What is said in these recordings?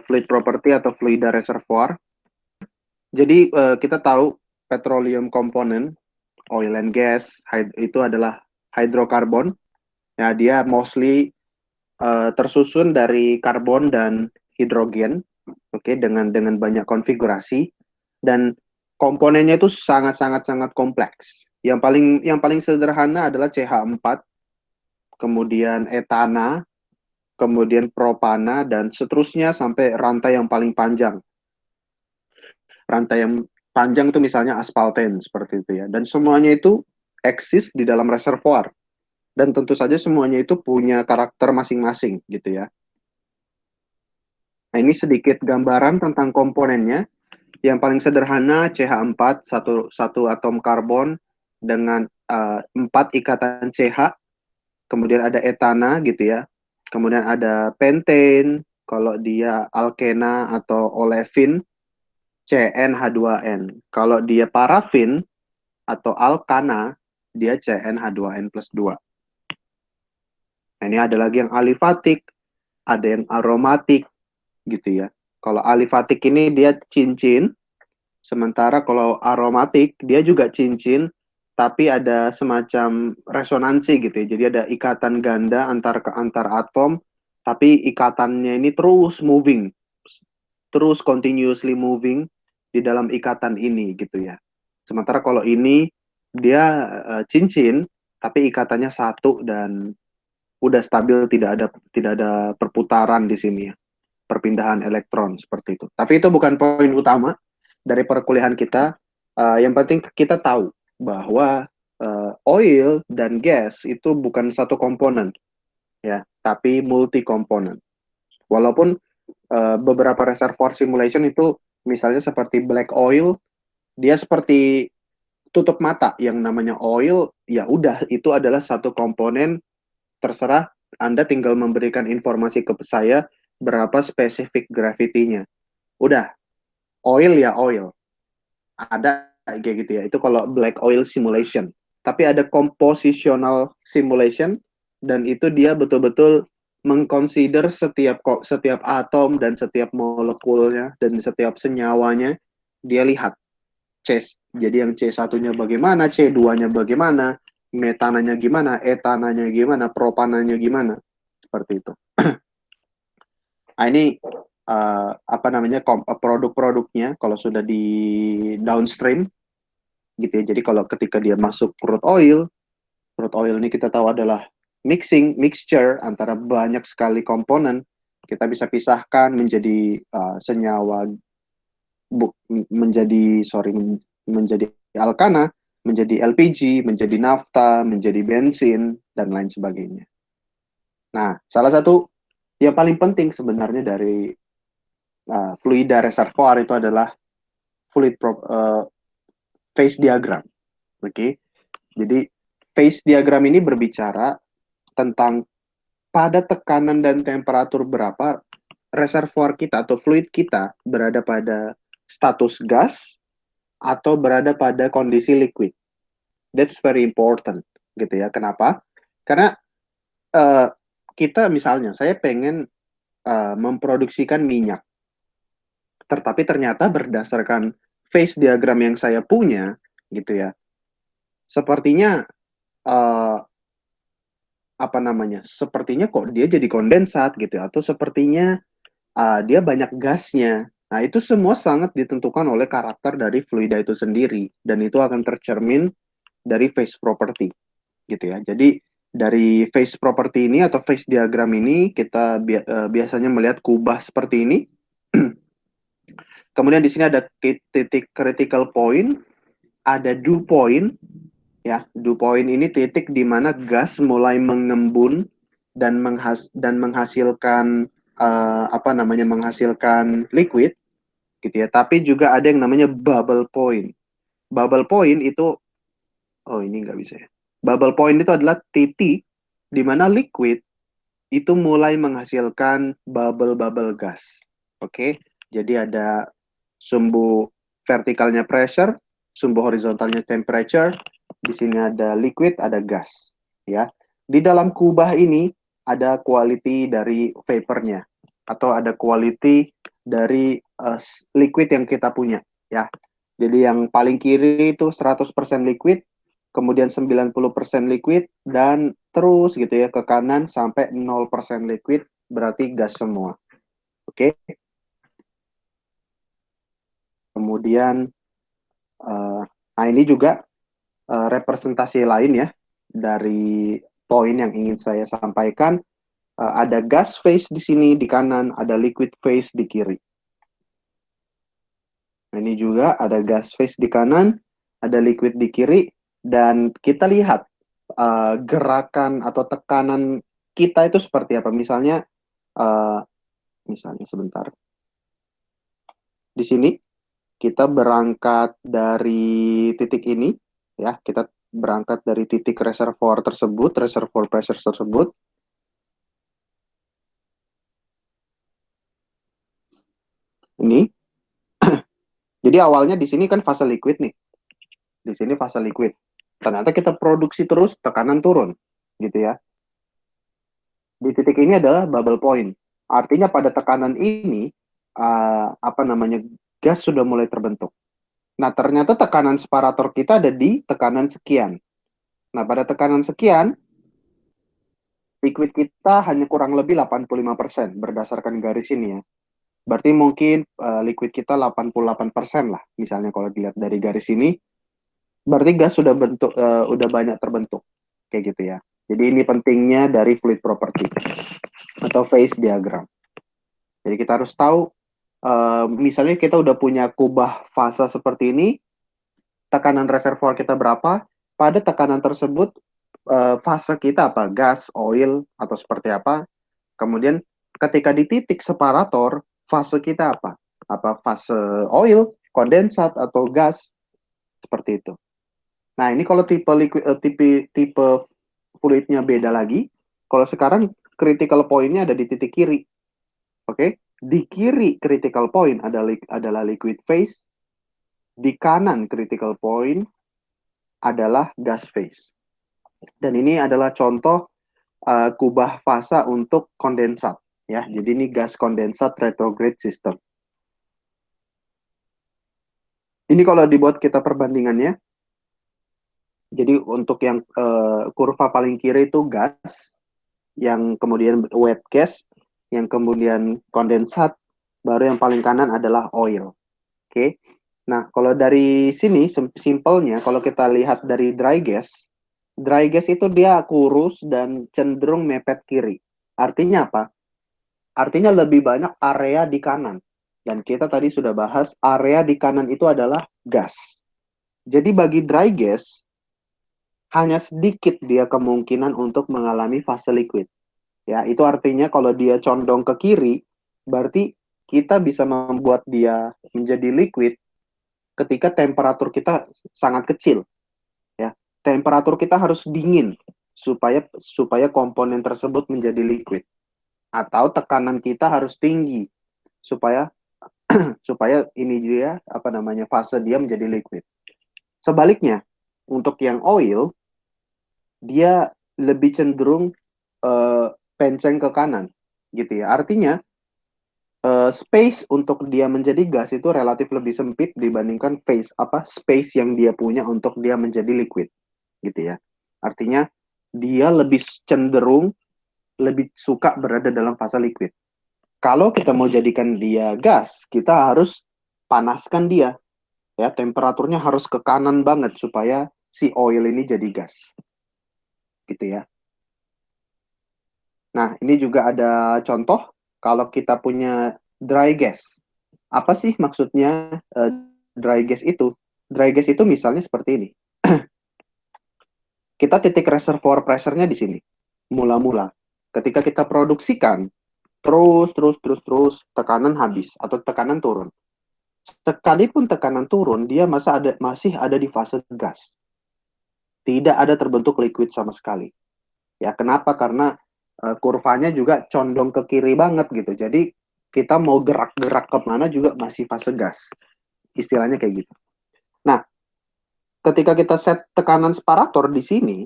fluid property atau fluida reservoir. Jadi kita tahu petroleum component, oil and gas, itu adalah hydrocarbon. Ya, dia mostly tersusun dari karbon dan hidrogen, oke, dengan banyak konfigurasi dan komponennya itu sangat kompleks. Yang paling sederhana adalah CH4, kemudian etana, kemudian propana dan seterusnya sampai rantai yang paling panjang. Rantai yang panjang itu misalnya aspalten seperti itu ya. Dan semuanya itu eksis di dalam reservoir. Dan tentu saja semuanya itu punya karakter masing-masing gitu ya. Nah, ini sedikit gambaran tentang komponennya. Yang paling sederhana CH4, satu atom karbon dengan 4 ikatan CH, kemudian ada etana gitu ya. Kemudian ada pentane, kalau dia alkena atau olefin, CnH2n. Kalau dia parafin atau alkana, dia CnH2n plus 2. Nah, ini ada lagi yang alifatik, ada yang aromatik, gitu ya. Kalau alifatik ini dia cincin, sementara kalau aromatik dia juga cincin, tapi ada semacam resonansi gitu ya. Jadi ada ikatan ganda antar atom, tapi ikatannya ini terus moving, terus continuously moving di dalam ikatan ini gitu ya. Sementara kalau ini dia cincin, tapi ikatannya satu dan udah stabil, tidak ada perputaran di sini ya, perpindahan elektron seperti itu. Tapi itu bukan poin utama dari perkuliahan kita. Yang penting kita tahu bahwa oil dan gas itu bukan satu komponen ya, tapi multi komponen. Walaupun beberapa reservoir simulation itu misalnya seperti black oil, dia seperti tutup mata yang namanya oil, ya udah itu adalah satu komponen, terserah Anda tinggal memberikan informasi ke saya berapa spesifik gravitinya. Udah, oil ya oil. Ada kayak gitu ya. Itu kalau black oil simulation. Tapi ada compositional simulation dan itu dia betul-betul mengconsider setiap atom dan setiap molekulnya dan setiap senyawanya, dia lihat C. Jadi yang C1-nya bagaimana, C2-nya bagaimana, metananya gimana, etananya gimana, propananya gimana. Seperti itu. Nah, ini apa namanya produk-produknya kalau sudah di downstream gitu ya. Jadi kalau ketika dia masuk crude oil ini kita tahu adalah mixture antara banyak sekali komponen. Kita bisa pisahkan menjadi senyawa menjadi alkana, menjadi LPG, menjadi nafta, menjadi bensin dan lain sebagainya. Nah, salah satu yang paling penting sebenarnya dari fluida reservoir itu adalah phase diagram. Oke, okay? Jadi phase diagram ini berbicara tentang pada tekanan dan temperatur berapa reservoir kita atau fluid kita berada pada status gas atau berada pada kondisi liquid. That's very important, gitu ya. Kenapa? Karena uh, kita misalnya, saya pengen memproduksikan minyak, tetapi ternyata berdasarkan phase diagram yang saya punya, gitu ya, sepertinya uh, apa namanya? Sepertinya kok dia jadi kondensat gitu, atau sepertinya dia banyak gasnya. Nah, itu semua sangat ditentukan oleh karakter dari fluida itu sendiri dan itu akan tercermin dari phase property gitu ya. Jadi dari phase property ini atau phase diagram ini kita biasanya melihat kubah seperti ini. Kemudian di sini ada titik critical point, ada dew point ya. Dew point ini titik di mana gas mulai mengembun dan menghasilkan menghasilkan liquid gitu ya. Tapi juga ada yang namanya bubble point. Bubble point itu, oh ini nggak bisa ya. Bubble point itu adalah titik di mana liquid itu mulai menghasilkan bubble-bubble gas. Oke, jadi ada sumbu vertikalnya pressure, sumbu horizontalnya temperature. Di sini ada liquid, ada gas. Ya, di dalam kubah ini ada quality dari vapornya atau ada quality dari liquid yang kita punya, ya. Jadi yang paling kiri itu 100% liquid, kemudian 90% liquid, dan terus gitu ya ke kanan sampai 0% liquid, berarti gas semua. Oke. Kemudian, nah ini juga representasi lain ya dari poin yang ingin saya sampaikan. Ada gas phase di sini di kanan, ada liquid phase di kiri. Nah, ini juga ada gas phase di kanan, ada liquid di kiri, dan kita lihat gerakan atau tekanan kita itu seperti apa. Uh, misalnya sebentar, di sini kita berangkat dari titik ini, ya, kita berangkat dari titik reservoir tersebut, reservoir pressure tersebut. Ini, jadi awalnya di sini kan fase liquid nih, di sini fase liquid. Ternyata kita produksi terus, tekanan turun, gitu ya. Di titik ini adalah bubble point. Artinya pada tekanan ini, apa namanya, gas sudah mulai terbentuk. Nah, ternyata tekanan separator kita ada di tekanan sekian. Nah, pada tekanan sekian, liquid kita hanya kurang lebih 85% berdasarkan garis ini ya. Berarti mungkin liquid kita 88% lah, misalnya kalau dilihat dari garis ini, berarti gas sudah udah banyak terbentuk, kayak gitu ya. Jadi ini pentingnya dari fluid property atau phase diagram. Jadi kita harus tahu, misalnya kita udah punya kubah fase seperti ini, tekanan reservoir kita berapa, pada tekanan tersebut fase kita apa, gas, oil, atau seperti apa. Kemudian ketika di titik separator, fase kita apa? Apa fase oil, kondensat, atau gas, seperti itu. Nah, ini kalau tipe liquid, tipe fluidnya beda lagi. Kalau sekarang critical point-nya ada di titik kiri. Oke, di kiri critical point adalah liquid phase, di kanan critical point adalah gas phase. Dan ini adalah contoh kubah fasa untuk kondensat ya. Jadi ini gas kondensat retrograde system. Ini kalau dibuat kita perbandingannya, jadi untuk yang kurva paling kiri itu gas, yang kemudian wet gas, yang kemudian kondensat, baru yang paling kanan adalah oil. Oke. Nah, kalau dari sini simpelnya kalau kita lihat dari dry gas itu dia kurus dan cenderung mepet kiri. Artinya apa? Artinya lebih banyak area di kanan. Dan kita tadi sudah bahas area di kanan itu adalah gas. Jadi bagi dry gas, hanya sedikit dia kemungkinan untuk mengalami fase liquid. Ya, itu artinya kalau dia condong ke kiri, berarti kita bisa membuat dia menjadi liquid ketika temperatur kita sangat kecil. Ya, temperatur kita harus dingin supaya komponen tersebut menjadi liquid. Atau tekanan kita harus tinggi supaya supaya ini dia apa namanya fase dia menjadi liquid. Sebaliknya, untuk yang oil dia lebih cenderung penceng ke kanan gitu ya. Artinya space untuk dia menjadi gas itu relatif lebih sempit dibandingkan space yang dia punya untuk dia menjadi liquid gitu ya. Artinya dia lebih cenderung lebih suka berada dalam fase liquid. Kalau kita mau jadikan dia gas, kita harus panaskan dia. Ya, temperaturnya harus ke kanan banget supaya si oil ini jadi gas. Gitu ya. Nah, ini juga ada contoh kalau kita punya dry gas. Apa sih maksudnya dry gas itu? Dry gas itu misalnya seperti ini. Kita titik reservoir pressure-nya di sini. Mula-mula. Ketika kita produksikan, terus, tekanan habis atau tekanan turun. Sekalipun tekanan turun, dia masih ada di fase gas. Tidak ada terbentuk liquid sama sekali. Ya, kenapa? Karena kurvanya juga condong ke kiri banget gitu. Jadi kita mau gerak-gerak kemana juga masih fase gas. Istilahnya kayak gitu. Nah, ketika kita set tekanan separator di sini,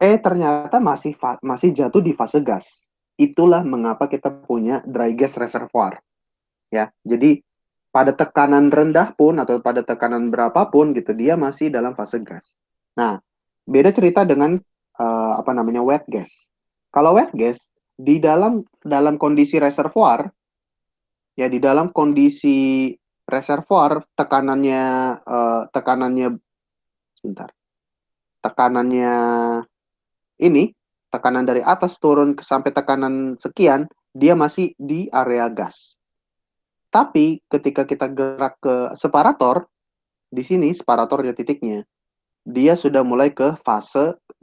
ternyata masih jatuh di fase gas. Itulah mengapa kita punya dry gas reservoir. ya. Jadi pada tekanan rendah pun atau pada tekanan berapapun gitu dia masih dalam fase gas. Nah, beda cerita dengan apa namanya wet gas. Kalau wet gas di dalam kondisi reservoir ya di dalam kondisi reservoir tekanannya sebentar. Tekanannya ini tekanan dari atas turun sampai tekanan sekian dia masih di area gas. Tapi ketika kita gerak ke separator, di sini separatornya titiknya, dia sudah mulai ke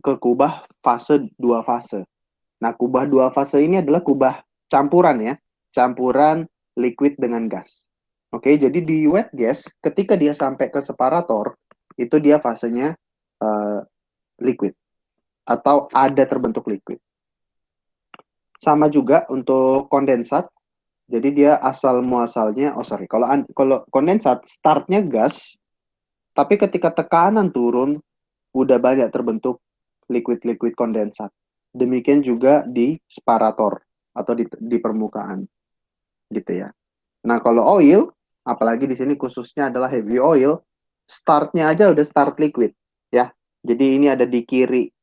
kubah fase dua fase. Nah, kubah dua fase ini adalah kubah campuran ya, campuran liquid dengan gas. Oke, jadi di wet gas ketika dia sampai ke separator, itu dia fasenya uh, liquid atau ada terbentuk liquid. Sama juga untuk kondensat. Jadi dia asal muasalnya, kalau kondensat startnya gas, tapi ketika tekanan turun, udah banyak terbentuk liquid-liquid kondensat. Demikian juga di separator atau di permukaan, gitu ya. Nah kalau oil, apalagi di sini khususnya adalah heavy oil, startnya aja udah start liquid, ya. Jadi ini ada di kiri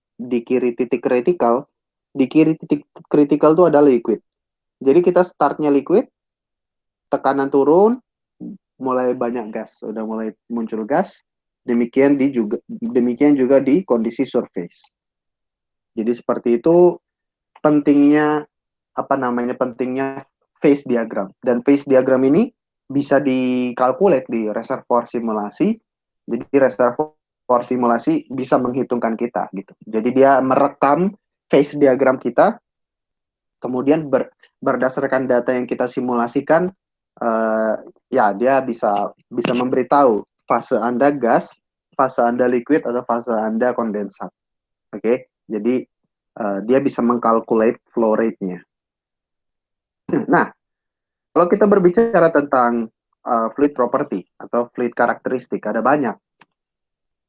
titik kritikal, di kiri titik kritikal itu ada liquid. Jadi kita startnya liquid, tekanan turun, mulai banyak gas, udah mulai muncul gas. Demikian juga di kondisi surface. Jadi seperti itu pentingnya pentingnya phase diagram. Dan phase diagram ini bisa dikalkulate di reservoir simulasi. Jadi reservoir simulasi bisa menghitungkan kita gitu. Jadi dia merekam phase diagram kita, kemudian berdasarkan data yang kita simulasikan, ya dia bisa bisa memberitahu fase Anda gas, fase Anda liquid atau fase Anda kondensat. Oke, jadi dia bisa mengkalkulate flow rate-nya. Nah, kalau kita berbicara tentang fluid property atau fluid karakteristik, ada banyak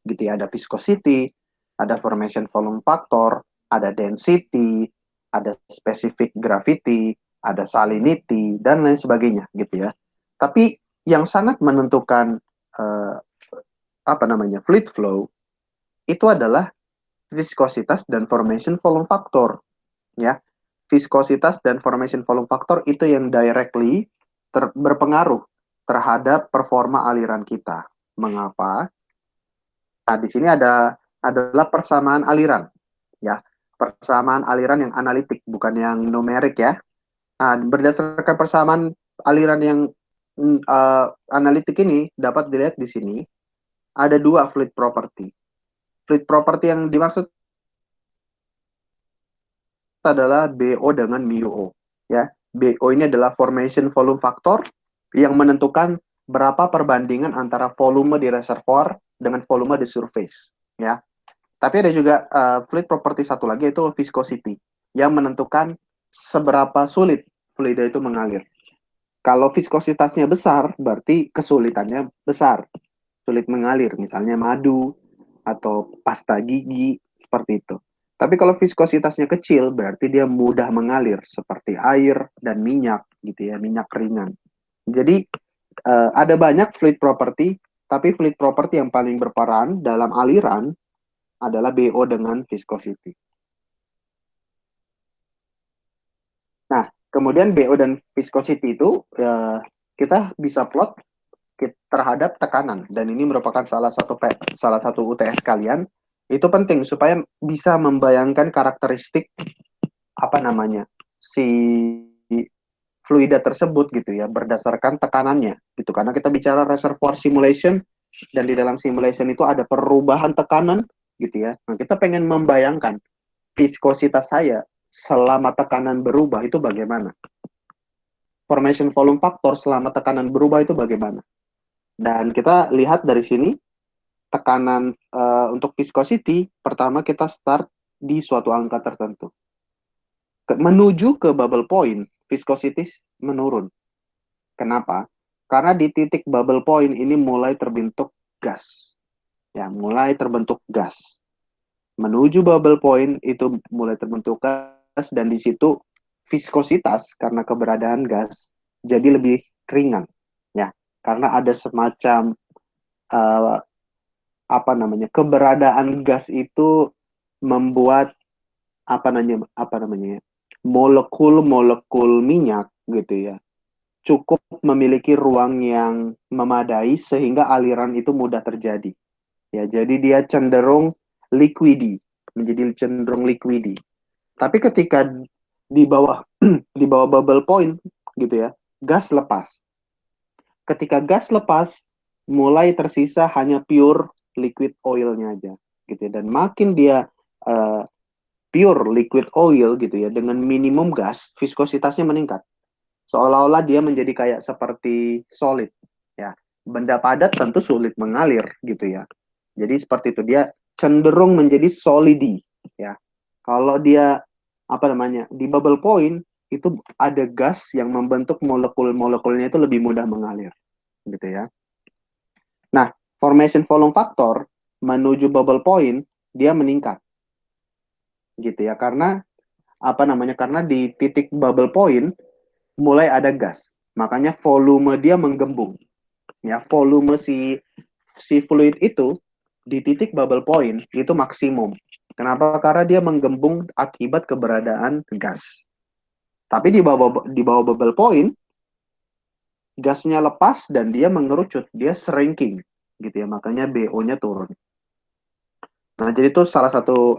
gitu ya. Ada viscosity, ada formation volume factor, ada density, ada specific gravity, ada salinity, dan lain sebagainya gitu ya. Tapi yang sangat menentukan uh, fluid flow itu adalah viskositas dan formation volume factor ya. Viskositas dan formation volume factor itu yang directly berpengaruh terhadap performa aliran kita. Mengapa? Nah, di sini adalah persamaan aliran, ya. Persamaan aliran yang analitik, bukan yang numerik ya. Nah, berdasarkan persamaan aliran yang analitik ini dapat dilihat di sini ada dua fluid property. Fluid property yang dimaksud adalah BO dengan mu O, ya. BO ini adalah formation volume factor yang menentukan berapa perbandingan antara volume di reservoir dengan volume di surface, ya. Tapi ada juga fluid property satu lagi yaitu viscosity yang menentukan seberapa sulit fluida itu mengalir. Kalau viskositasnya besar, berarti kesulitannya besar, sulit mengalir, misalnya madu atau pasta gigi seperti itu. Tapi kalau viskositasnya kecil, berarti dia mudah mengalir seperti air dan minyak gitu ya, minyak ringan. Jadi ada banyak fluid property, tapi fluid property yang paling berperan dalam aliran adalah BO dengan viscosity. Nah, kemudian BO dan viscosity itu kita bisa plot terhadap tekanan, dan ini merupakan salah satu UTS kalian. Itu penting supaya bisa membayangkan karakteristik si fluida tersebut gitu ya berdasarkan tekanannya gitu, karena kita bicara reservoir simulation dan di dalam simulation itu ada perubahan tekanan gitu ya. Nah, kita pengen membayangkan viskositas saya selama tekanan berubah itu bagaimana, formation volume factor selama tekanan berubah itu bagaimana. Dan kita lihat dari sini tekanan untuk viscosity, pertama kita start di suatu angka tertentu. Menuju ke bubble point, viscosity menurun. Kenapa? Karena di titik bubble point ini mulai terbentuk gas. Ya, mulai terbentuk gas. Menuju bubble point itu mulai terbentuk gas, dan di situ viskositas karena keberadaan gas jadi lebih ringan, ya, karena ada semacam uh, keberadaan gas itu membuat apa namanya molekul-molekul minyak gitu ya cukup memiliki ruang yang memadai sehingga aliran itu mudah terjadi. Ya, jadi dia cenderung liquidi, menjadi cenderung liquidi. Tapi ketika di bawah di bawah bubble point gitu ya, gas lepas. Ketika gas lepas, mulai tersisa hanya pure liquid oilnya aja, gitu ya. Dan makin dia uh, pure liquid oil gitu ya, dengan minimum gas, viskositasnya meningkat. Seolah-olah dia menjadi kayak seperti solid, ya. Benda padat tentu sulit mengalir gitu ya. Jadi seperti itu dia cenderung menjadi solidi, ya. Kalau dia di bubble point itu ada gas yang membentuk molekul-molekulnya itu lebih mudah mengalir gitu ya. Nah, formation volume factor menuju bubble point dia meningkat gitu ya karena karena di titik bubble point mulai ada gas. Makanya volume dia menggembung. Ya, volume si fluid itu di titik bubble point itu maksimum. Kenapa? Karena dia menggembung akibat keberadaan gas. Tapi di bawah bubble point gasnya lepas dan dia mengerucut, dia shrinking gitu ya. Makanya BO-nya turun. Nah, jadi itu salah satu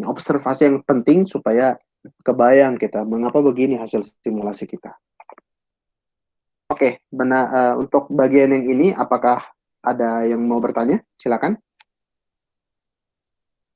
observasi yang penting supaya kebayang kita mengapa begini hasil simulasi kita. Oke, benar. Untuk bagian yang ini, apakah ada yang mau bertanya? Silakan.